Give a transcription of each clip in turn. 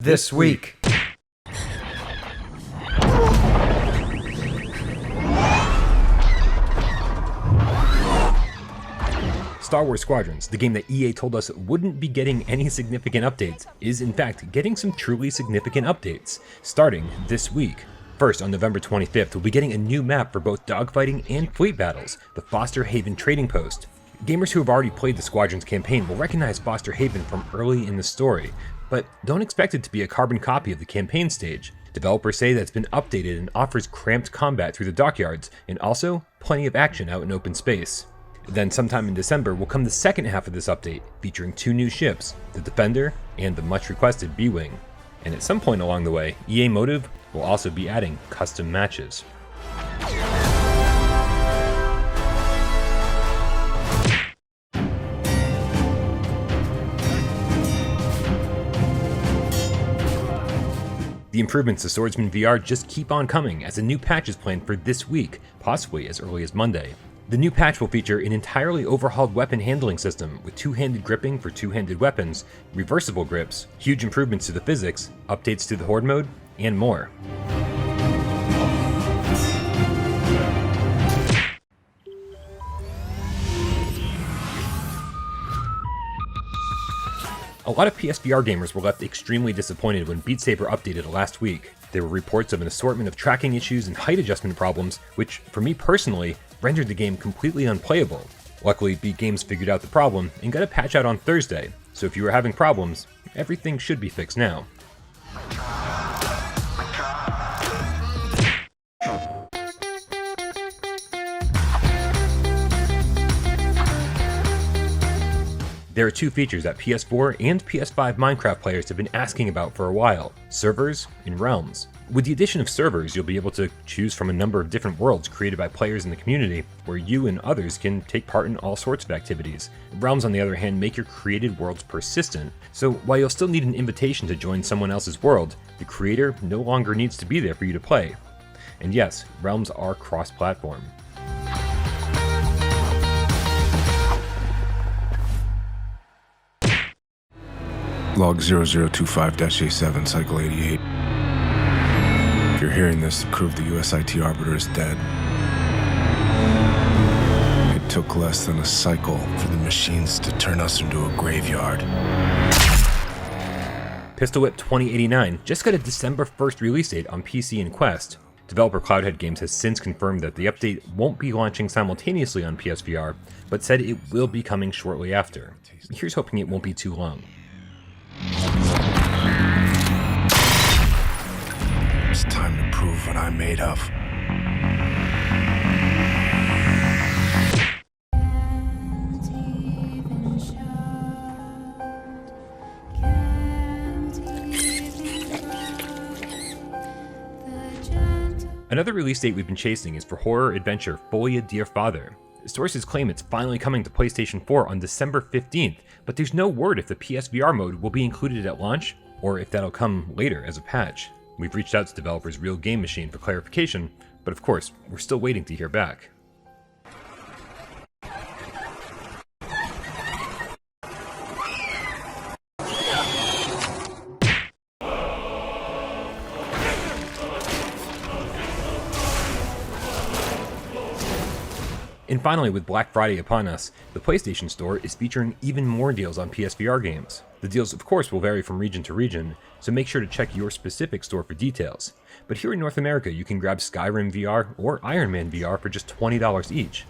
This week. Star Wars Squadrons, the game that EA told us wouldn't be getting any significant updates, is in fact getting some truly significant updates, starting this week. First, on November 25th, we'll be getting a new map for both dogfighting and fleet battles, the Foster Haven Trading Post. Gamers who have already played the Squadrons campaign will recognize Foster Haven from early in the story, but don't expect it to be a carbon copy of the campaign stage. Developers say that it's been updated and offers cramped combat through the dockyards, and also plenty of action out in open space. Then sometime in December will come the second half of this update, featuring two new ships, the Defender and the much requested B-Wing. And at some point along the way, EA Motive will also be adding custom matches. The improvements to Swordsman VR just keep on coming as a new patch is planned for this week, possibly as early as Monday. The new patch will feature an entirely overhauled weapon handling system with two-handed gripping for two-handed weapons, reversible grips, huge improvements to the physics, updates to the Horde mode, and more. A lot of PSVR gamers were left extremely disappointed when Beat Saber updated last week. There were reports of an assortment of tracking issues and height adjustment problems, which, for me personally, rendered the game completely unplayable. Luckily, Beat Games figured out the problem and got a patch out on Thursday, so if you were having problems, everything should be fixed now. There are two features that PS4 and PS5 Minecraft players have been asking about for a while: servers and realms. With the addition of servers, you'll be able to choose from a number of different worlds created by players in the community, where you and others can take part in all sorts of activities. Realms, on the other hand, make your created worlds persistent, so while you'll still need an invitation to join someone else's world, the creator no longer needs to be there for you to play. And yes, realms are cross-platform. Log 0025-A7, Cycle 88. If you're hearing this, the crew of the USIT Arbiter is dead. It took less than a cycle for the machines to turn us into a graveyard. Pistol Whip 2089 just got a December 1st release date on PC and Quest. Developer CLOUDHEAD Games has since confirmed that the update won't be launching simultaneously on PSVR, but said it will be coming shortly after. Here's hoping it won't be too long. It's time to prove what I'm made of. Another release date we've been chasing is for horror adventure Folia Dear Father. Sources claim it's finally coming to PlayStation 4 on December 15th, but there's no word if the PSVR mode will be included at launch, or if that'll come later as a patch. We've reached out to developers Real Game Machine for clarification, but of course, we're still waiting to hear back. And finally, with Black Friday upon us, the PlayStation Store is featuring even more deals on PSVR games. The deals, of course, will vary from region to region, so make sure to check your specific store for details. But here in North America, you can grab Skyrim VR or Iron Man VR for just $20 each.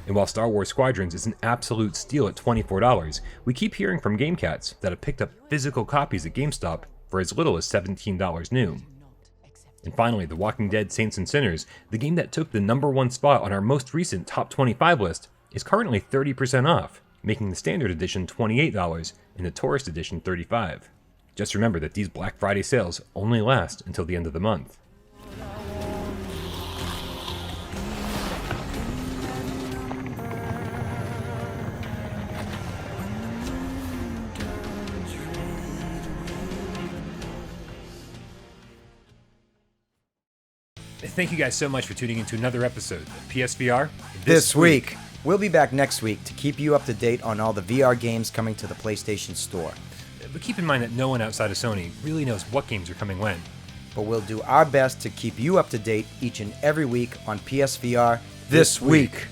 And while Star Wars Squadrons is an absolute steal at $24, we keep hearing from GameCats that have picked up physical copies at GameStop for as little as $17 new. And finally, The Walking Dead Saints and Sinners, the game that took the #1 spot on our most recent Top 25 list, is currently 30% off, making the Standard Edition $28 and the Tourist Edition $35. Just remember that these Black Friday sales only last until the end of the month. Thank you guys so much for tuning into another episode of PSVR This week. We'll be back next week to keep you up to date on all the VR games coming to the PlayStation Store. but keep in mind that no one outside of Sony really knows what games are coming when. But we'll do our best to keep you up to date each and every week on PSVR This Week.